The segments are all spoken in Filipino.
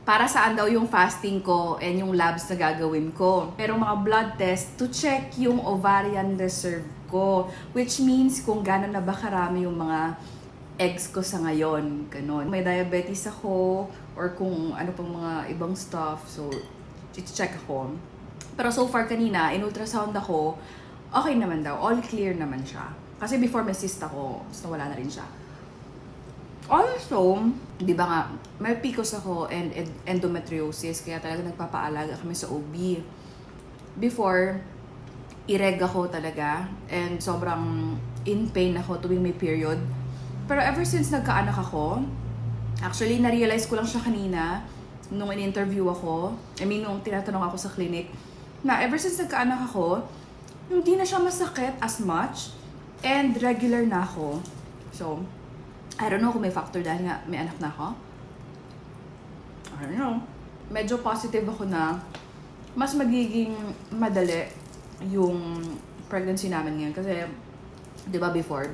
para saan daw yung fasting ko and yung labs na gagawin ko. Pero mga blood test to check yung ovarian reserve ko. Which means kung gano'n na ba karami yung mga eggs ko sa ngayon. Ganon. May diabetes ako or kung ano pang mga ibang stuff. So, check ako. Pero so far kanina, in ultrasound ako, okay naman daw. All clear naman siya. Kasi before may cyst ako, so nawala na rin siya. Also, di ba nga, may PCOS ako and endometriosis, kaya talaga nagpapaalaga kami sa OB. Before, ireg ako talaga and sobrang in pain ako tuwing may period. Pero ever since nagkaanak ako, actually, na-realize ko lang siya kanina nung in-interview ako, nung tinatanong ako sa clinic, na ever since nagkaanak ako, hindi na siya masakit as much and regular na ako. So, I don't know kung may factor dahil nga may anak na ako. I don't know. Medyo positive ako na mas magiging madali yung pregnancy namin ngayon. Kasi, di ba before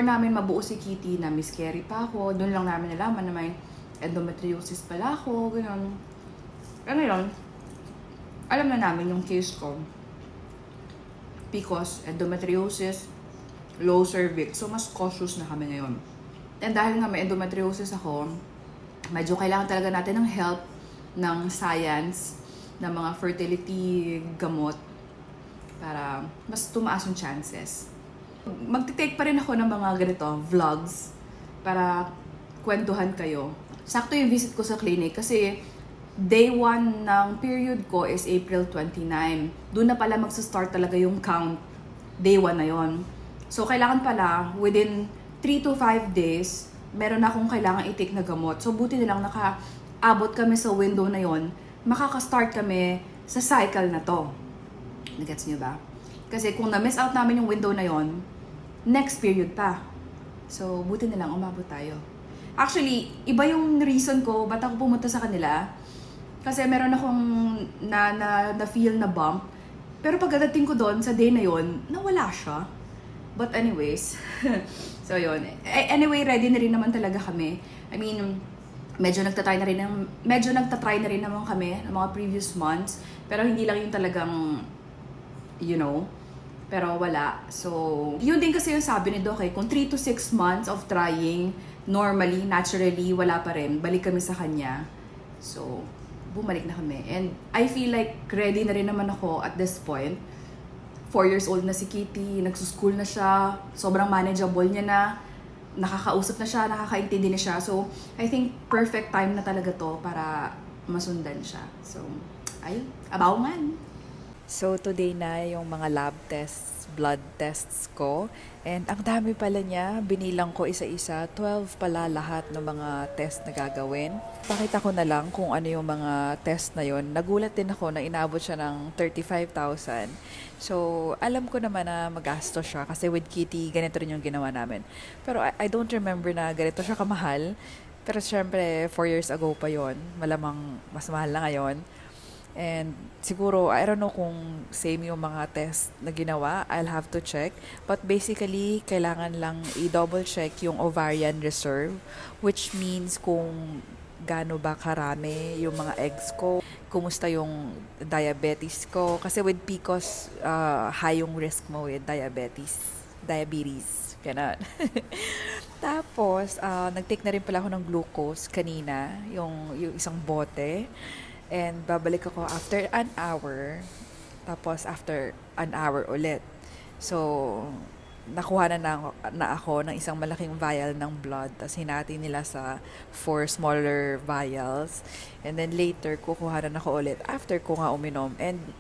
namin mabuo si Kitty na miscarry pa ako, doon lang namin nalaman na may endometriosis pala ako, gano'n. Ano yun? Alam na namin yung case ko. PCOS, endometriosis, low cervix. So, mas cautious na kami ngayon. And dahil nga may endometriosis ako, medyo kailangan talaga natin ng help ng science, ng mga fertility gamot para mas tumaas yung chances. Magte-take pa rin ako ng mga ganito, vlogs, para kwentuhan kayo. Sakto yung visit ko sa clinic kasi day 1 ng period ko is April 29. Doon na pala magsa-start talaga yung count. Day 1 na yon. So, kailangan pala, within 3 to 5 days, meron akong kailangan i-take na gamot. So, buti nilang nakaabot kami sa window na yon, makaka-start kami sa cycle na to. Nagets niyo ba? Kasi kung na-miss out namin yung window na yon, next period pa. So, buti nilang umabot tayo. Actually, iba yung reason ko ba't ako pumunta sa kanila. Kasi meron akong na-feel na bump. Pero pagdating ko doon, sa day na yon, nawala siya. But anyways, so yun. Anyway, ready na rin naman talaga kami. I mean, medyo nagtatry na rin naman kami ng mga previous months. Pero hindi lang yung talagang, pero wala. So, yun din kasi yung sabi ni Doc, kung 3 to 6 months of trying, normally, naturally, wala pa rin. Balik kami sa kanya. So, bumalik na kami. And I feel like ready na rin naman ako at this point. 4 years old na si Kitty, nagsuschool na siya, sobrang manageable niya na, nakakausap na siya, nakakaintindi na siya. So, I think perfect time na talaga to para masundan siya. So, ayun, abangan! So, today na yung mga lab tests, blood tests ko. And ang dami pala niya, binilang ko isa-isa, 12 pala lahat ng mga test na gagawin. Pakita ko na lang kung ano yung mga test na yon. Nagulat din ako na inabot siya ng 35,000. So, alam ko naman na magasto siya kasi with Kitty, ganito rin yung ginawa namin. Pero I don't remember na ganito siya kamahal. Pero syempre, 4 years ago pa yon. Malamang mas mahal na ngayon. And siguro, I don't know kung same yung mga test na ginawa. I'll have to check. But basically, kailangan lang i-double check yung ovarian reserve, which means kung gaano ba karami yung mga eggs ko, kumusta yung diabetes ko. Kasi with PCOS, high yung risk mo with diabetes. Ganun. Tapos, nag-take na rin pala ako ng glucose kanina, yung isang bote. And babalik ako after an hour. Tapos after an hour ulit. So, nakuha na ako ng isang malaking vial ng blood. Tapos hinati nila sa 4 smaller vials. And then later, kukuha na ako ulit after ko nga uminom. And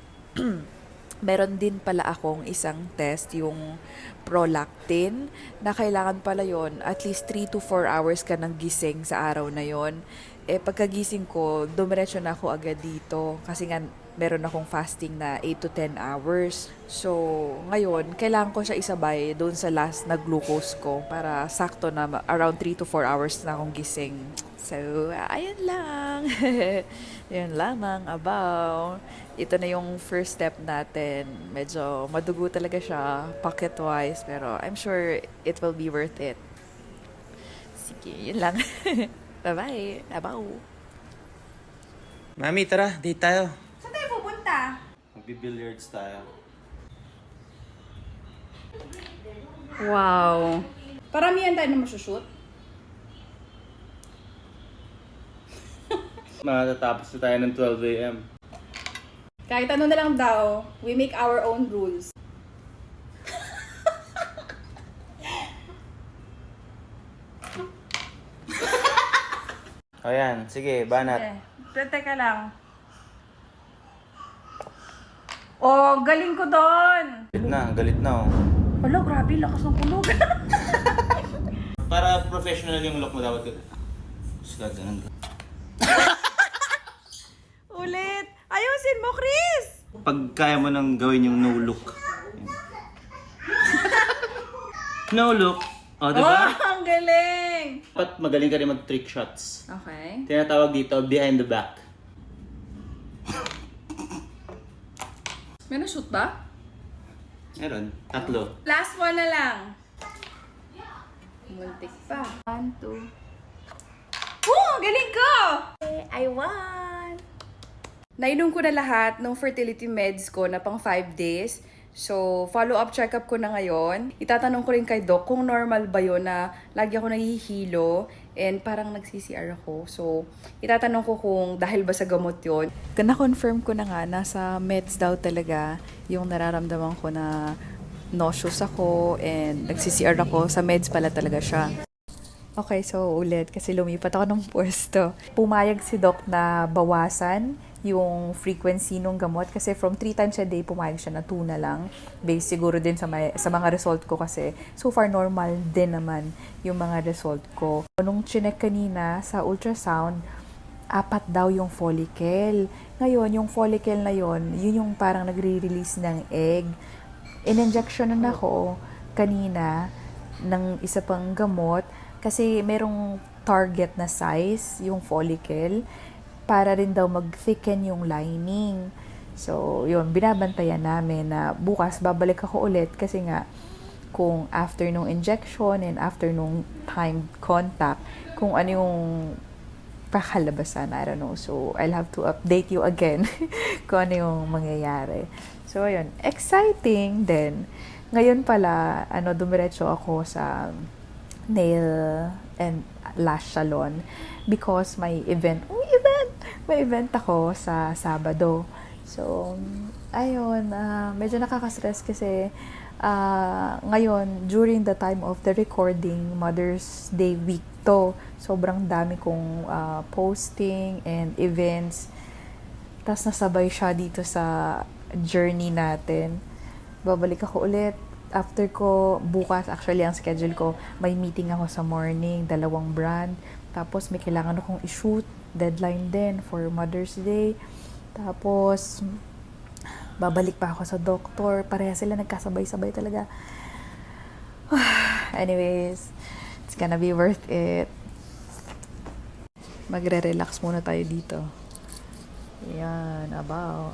meron din pala akong isang test, yung prolactin, na kailangan pala yon at least 3 to 4 hours ka nang gising sa araw na yon. Pagkagising ko, dumiretso na ako agad dito kasi nga meron akong fasting na 8 to 10 hours. So, ngayon, kailangan ko siya isabay doon sa last na glucose ko para sakto na around 3 to 4 hours na akong gising. So, ayun lang. Yun lamang, abaw. Ito na yung first step natin. Medyo madugo talaga siya, pocket-wise, pero I'm sure it will be worth it. Sige, yun lang. Bye-bye. Abaw. Mami, tara. Date tayo. Saan tayo pupunta? Magbi-billiards tayo. Wow. Paramihan tayo na masushoot. Matatapos na tayo ng 12 a.m. Kahit ano na lang daw, we make our own rules. O yan, sige, banat. Teka lang. Oh, galing ko doon! Galit na oh. Wala, grabe, lakas ng kulog. Para professional yung look mo dapat. Sugat, ganun. Ulit! Ayusin mo, Chris! Pag kaya mo nang gawin yung no look. No look. O, diba? Oh, ang galing! Dapat magaling ka rin mag-trick shots. Okay. Tinatawag dito, behind the back. May na-shoot ba? Meron. 3. Last one na lang. Muntik pa. 1, 2. Oh, galing ko! I won! Nainom ko na lahat ng fertility meds ko na pang 5 days. So, follow-up check-up ko na ngayon. Itatanong ko rin kay Doc kung normal ba yun na lagi ako nahihilo and parang nag-CCR ako. So, itatanong ko kung dahil ba sa gamot yun. Na-confirm ko na nga, nasa meds daw talaga yung nararamdaman ko na nauseous ako and nag-CCR ako. Sa meds pala talaga siya. Okay, so ulit kasi lumipat ako ng pwesto. Pumayag si Doc na bawasan yung frequency ng gamot kasi from 3 times a day pumayag siya na 2 na lang. Based siguro din sa mga result ko kasi so far normal din naman yung mga result ko. Nung chinek kanina sa ultrasound, 4 daw yung follicle. Ngayon, yung follicle na yun yung parang nagre-release ng egg. In-injectionan ako kanina ng isa pang gamot kasi merong target na size yung follicle para rin daw mag-thicken yung lining. So, yun, binabantayan namin na bukas babalik ako ulit kasi nga kung after nung injection and after nung timed contact, kung ano yung pakalabasan, I don't know. So, I'll have to update you again kung ano yung mangyayari. So, yun, exciting din. Ngayon pala, dumiretso ako sa nail and lash salon because may event ako sa Sabado. So, ayun, medyo nakaka-stress kasi ngayon, during the time of the recording, Mother's Day week to. Sobrang dami kong posting and events. Tapos nasabay siya dito sa journey natin. Babalik ako ulit. After ko, bukas, actually, ang schedule ko, may meeting ako sa morning, 2 brand. Tapos, may kailangan akong i-shoot. Deadline din for Mother's Day. Tapos, babalik pa ako sa doktor. Pareha sila nagkasabay-sabay talaga. Anyways, it's gonna be worth it. Magre-relax muna tayo dito. Yan, about.